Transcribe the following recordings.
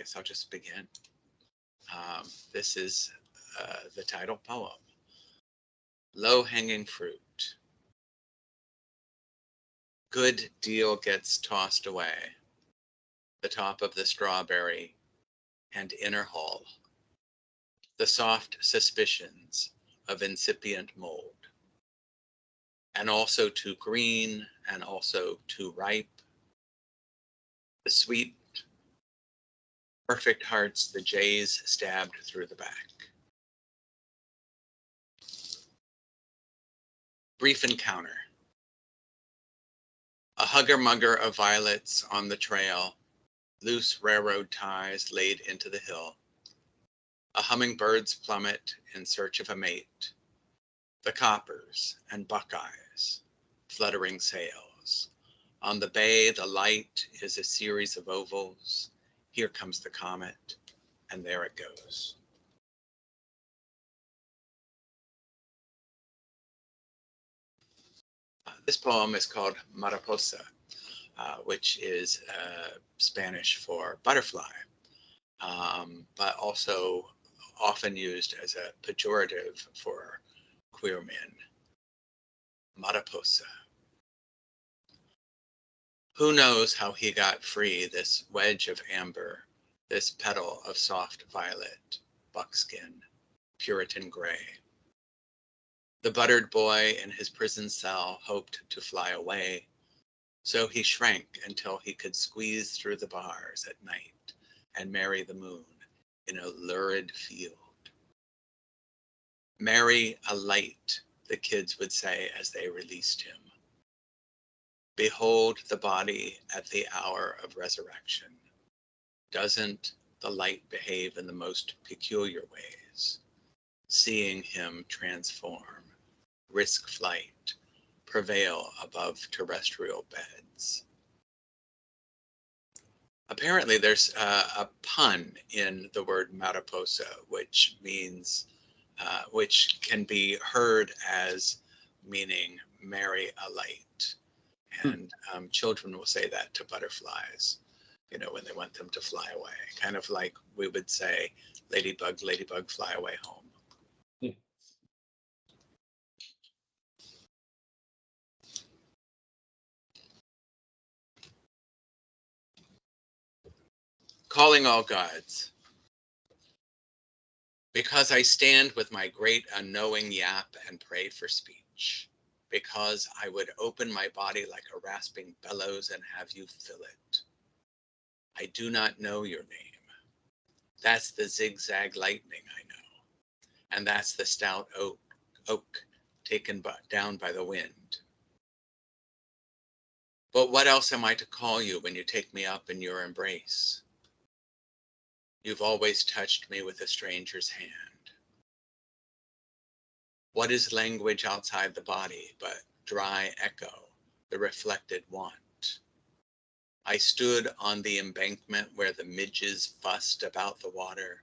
guess I'll just begin. This is the title poem, Low-Hanging Fruit. Good deal gets tossed away, the top of the strawberry and inner hull, the soft suspicions of incipient mold, and also too green and also too ripe, the sweet, perfect hearts the jays stabbed through the back. Brief encounter. A hugger-mugger of violets on the trail, loose railroad ties laid into the hill. A hummingbird's plummet in search of a mate. The coppers and buckeyes, fluttering sails. On the bay, the light is a series of ovals. Here comes the comet, and there it goes. This poem is called Mariposa, which is Spanish for butterfly, but also often used as a pejorative for queer men. Mariposa. Who knows how he got free, this wedge of amber, this petal of soft violet, buckskin, Puritan gray. The buttered boy in his prison cell hoped to fly away, so he shrank until he could squeeze through the bars at night and marry the moon in a lurid field. Marry a light, the kids would say as they released him. Behold the body at the hour of resurrection. Doesn't the light behave in the most peculiar ways? Seeing him transform, risk flight, prevail above terrestrial beds. Apparently there's a pun in the word mariposa, which means, which can be heard as meaning marry a light. And children will say that to butterflies, you know, when they want them to fly away, kind of like we would say, ladybug, ladybug, fly away home. Yeah. Calling all gods. Because I stand with my great unknowing yap and pray for speech. Because I would open my body like a rasping bellows and have you fill it. I do not know your name. That's the zigzag lightning I know. And that's the stout oak taken down by the wind. But what else am I to call you when you take me up in your embrace? You've always touched me with a stranger's hand. What is language outside the body but dry echo, the reflected want? I stood on the embankment where the midges fussed about the water.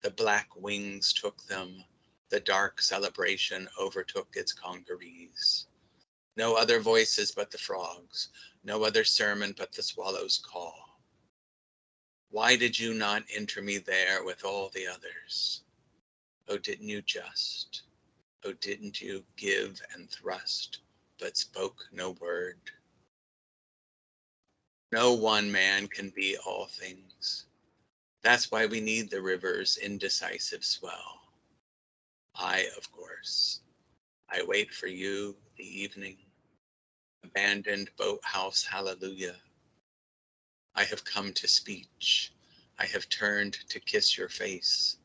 The black wings took them. The dark celebration overtook its congeries. No other voices but the frogs. No other sermon but the swallow's call. Why did you not enter me there with all the others? Oh, didn't you just? Oh, didn't you give and thrust, but spoke no word? No one man can be all things. That's why we need the river's indecisive swell. Of course, I wait for you the evening, abandoned boathouse hallelujah. I have come to speech. I have turned to kiss your face.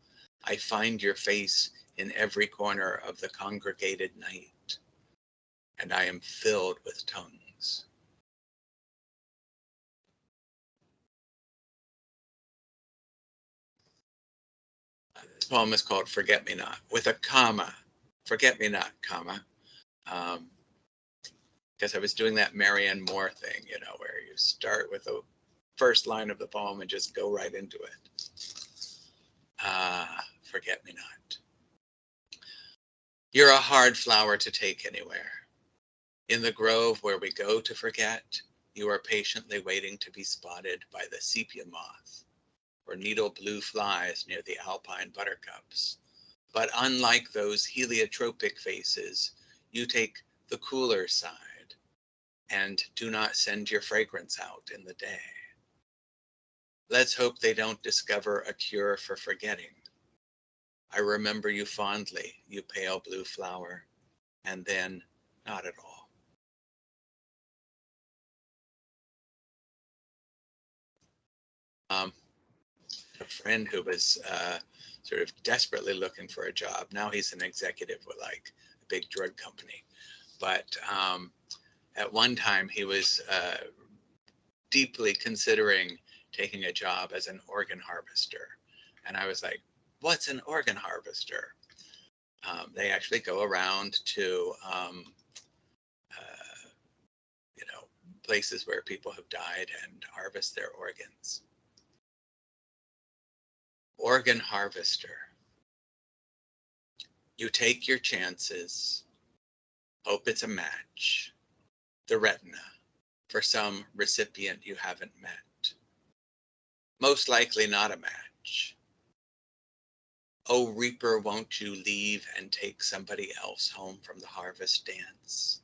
I find your face in every corner of the congregated night, and I am filled with tongues. This poem is called Forget Me Not, with a comma, Forget Me Not, comma, because I was doing that Marianne Moore thing, you know, where you start with the first line of the poem and just go right into it. Forget me not. You're a hard flower to take anywhere. In the grove where we go to forget, you are patiently waiting to be spotted by the sepia moth. or needle blue flies near the alpine buttercups. But unlike those heliotropic faces, you take the cooler side and do not send your fragrance out in the day. Let's hope they don't discover a cure for forgetting. I remember you fondly, you pale blue flower, and then not at all. A friend who was sort of desperately looking for a job. Now he's an executive with like a big drug company. But at one time he was deeply considering taking a job as an organ harvester. And I was like, what's an organ harvester? They actually go around to, places where people have died and harvest their organs. Organ harvester. You take your chances, hope it's a match, the retina, for some recipient you haven't met. Most likely not a match. Oh, reaper, won't you leave and take somebody else home from the harvest dance?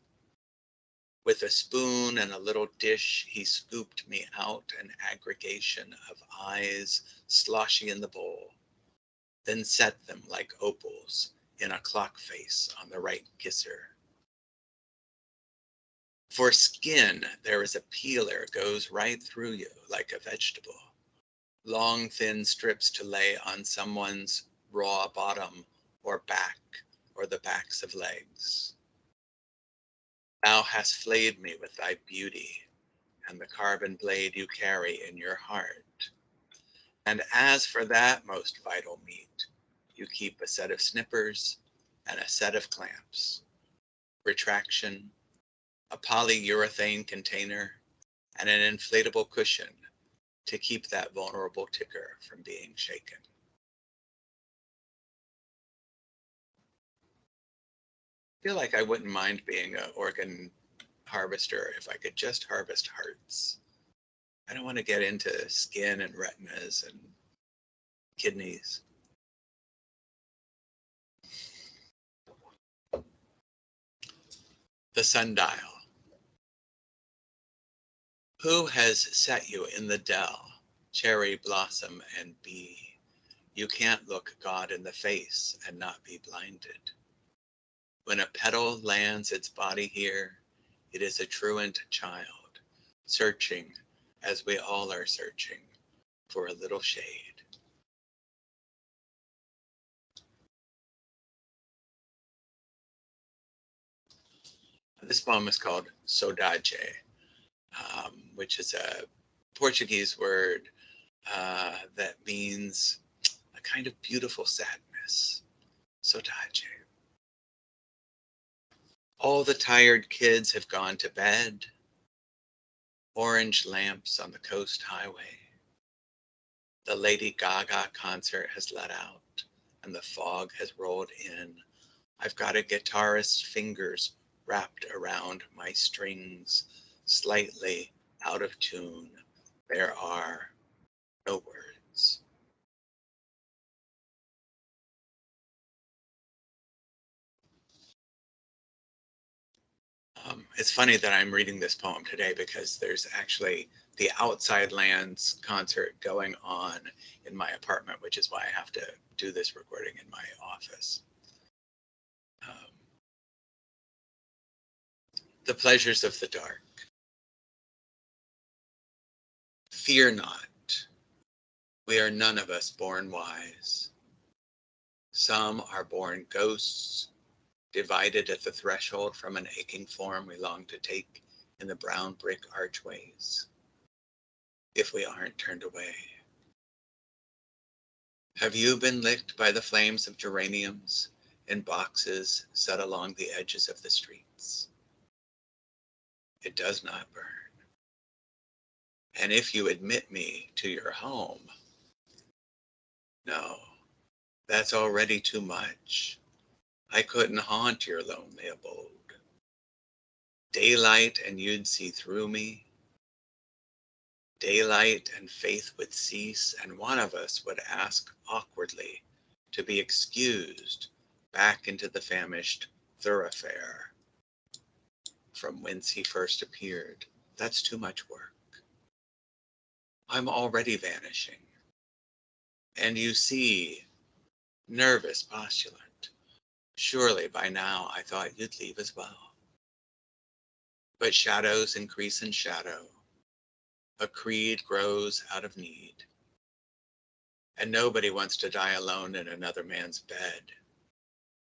With a spoon and a little dish, he scooped me out an aggregation of eyes sloshy in the bowl, then set them like opals in a clock face on the right kisser. For skin, there is a peeler goes right through you like a vegetable. Long, thin strips to lay on someone's raw bottom or back or the backs of legs. Thou hast flayed me with thy beauty and the carbon blade you carry in your heart. And as for that most vital meat, you keep a set of snippers and a set of clamps, retraction, a polyurethane container, and an inflatable cushion to keep that vulnerable ticker from being shaken. I feel like I wouldn't mind being an organ harvester if I could just harvest hearts. I don't want to get into skin and retinas and kidneys. The sundial. Who has set you in the dell, cherry blossom and bee? You can't look God in the face and not be blinded. When a petal lands its body here, it is a truant child, searching, as we all are searching, for a little shade. This poem is called Saudade, which is a Portuguese word that means a kind of beautiful sadness. Saudade. All the tired kids have gone to bed. Orange lamps on the coast highway. The Lady Gaga concert has let out and the fog has rolled in. I've got a guitarist's fingers wrapped around my strings, slightly out of tune. There are no words. It's funny that I'm reading this poem today because there's actually the Outside Lands concert going on in my apartment, which is why I have to do this recording in my office. The pleasures of the dark. Fear not. We are none of us born wise. Some are born ghosts, divided at the threshold from an aching form we long to take in the brown brick archways, if we aren't turned away. Have you been licked by the flames of geraniums in boxes set along the edges of the streets? It does not burn. And if you admit me to your home, no, that's already too much. I couldn't haunt your lonely abode. Daylight and you'd see through me. Daylight and faith would cease, and one of us would ask awkwardly to be excused back into the famished thoroughfare from whence he first appeared. That's too much work. I'm already vanishing. And you see, nervous postulant, surely by now I thought you'd leave as well. But shadows increase in shadow. A creed grows out of need. And nobody wants to die alone in another man's bed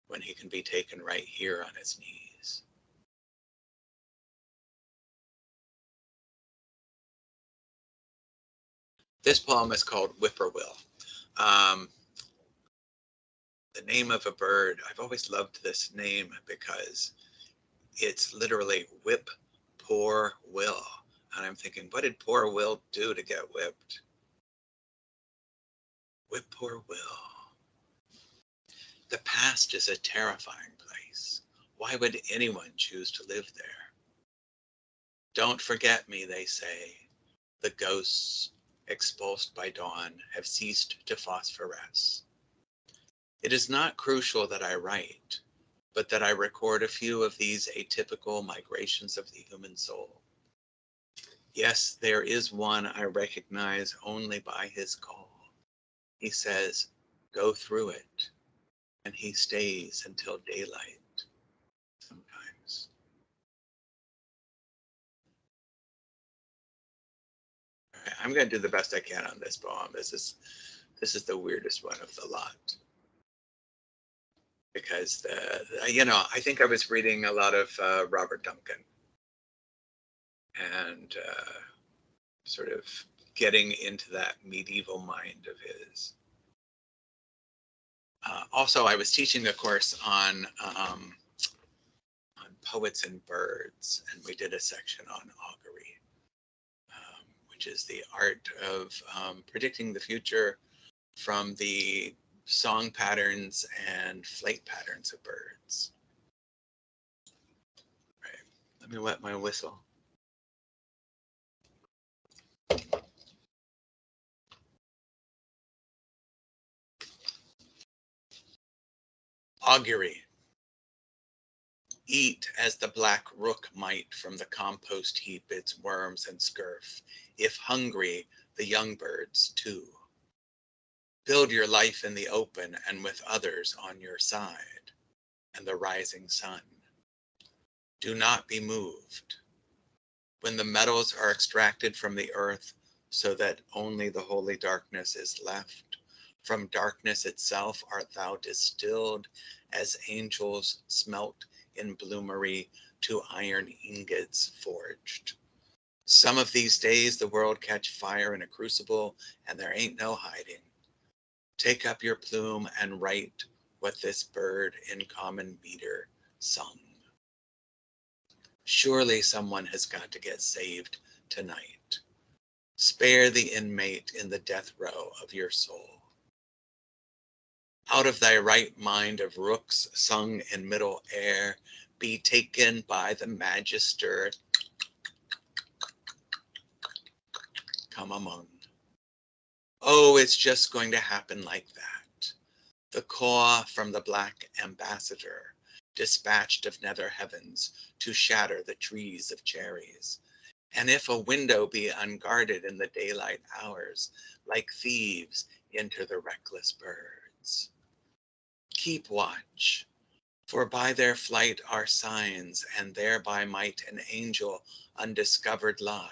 when he can be taken right here on his knees. This poem is called Whippoorwill. The name of a bird, I've always loved this name because it's literally whip poor Will. And I'm thinking, what did poor Will do to get whipped? Whip poor Will. The past is a terrifying place. Why would anyone choose to live there? Don't forget me, they say. The ghosts, expulsed by dawn, have ceased to phosphoresce. It is not crucial that I write, but that I record a few of these atypical migrations of the human soul. Yes, there is one I recognize only by his call. He says, go through it, and he stays until daylight sometimes. All right, I'm going to do the best I can on this poem. This is the weirdest one of the lot. Because I think I was reading a lot of Robert Duncan and sort of getting into that medieval mind of his. Also, I was teaching a course on poets and birds, and we did a section on augury, which is the art of predicting the future from the song patterns and flight patterns of birds. Right. Let me wet my whistle. Augury. Eat as the black rook might from the compost heap its worms and scurf, if hungry, the young birds too. Build your life in the open and with others on your side, and the rising sun. Do not be moved. When the metals are extracted from the earth so that only the holy darkness is left, from darkness itself art thou distilled as angels smelt in bloomery to iron ingots forged. Some of these days the world catch fire in a crucible and there ain't no hiding. Take up your plume and write what this bird in common meter sung. Surely someone has got to get saved tonight. Spare the inmate in the death row of your soul. Out of thy right mind of rooks sung in middle air, be taken by the magister, come among. Oh, it's just going to happen like that. The caw from the black ambassador, dispatched of nether heavens to shatter the trees of cherries. And if a window be unguarded in the daylight hours, like thieves enter the reckless birds. Keep watch, for by their flight are signs, and thereby might an angel undiscovered lie.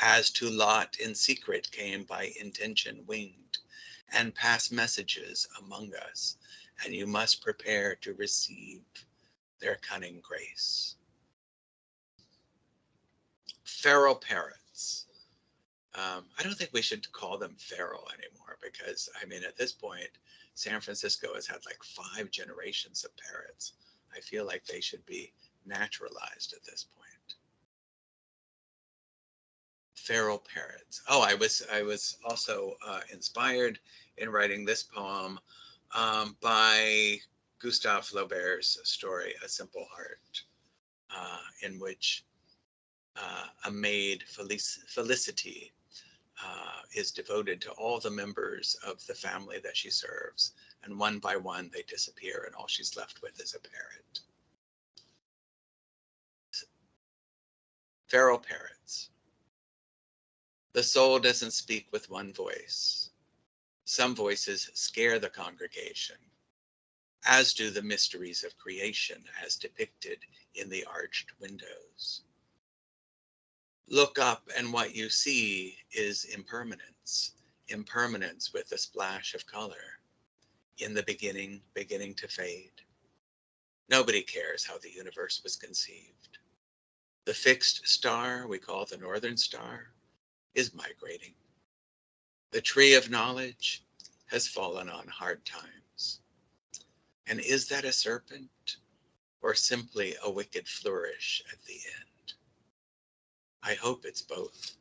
As to Lot in secret came by intention winged, and pass messages among us, and you must prepare to receive their cunning grace. Feral parrots. I don't think we should call them feral anymore because, I mean, at this point, San Francisco has had like 5 generations of parrots. I feel like they should be naturalized at this point. Feral parrots. Oh, I was also inspired in writing this poem by Gustave Flaubert's story, A Simple Heart, in which a maid, Felicity, is devoted to all the members of the family that she serves, and one by one they disappear, and all she's left with is a parrot. Feral parrots. The soul doesn't speak with one voice. Some voices scare the congregation, as do the mysteries of creation as depicted in the arched windows. Look up, and what you see is impermanence, impermanence with a splash of color, in the beginning, beginning to fade. Nobody cares how the universe was conceived. The fixed star we call the Northern Star is migrating. The tree of knowledge has fallen on hard times. And is that a serpent, or simply a wicked flourish at the end? I hope it's both.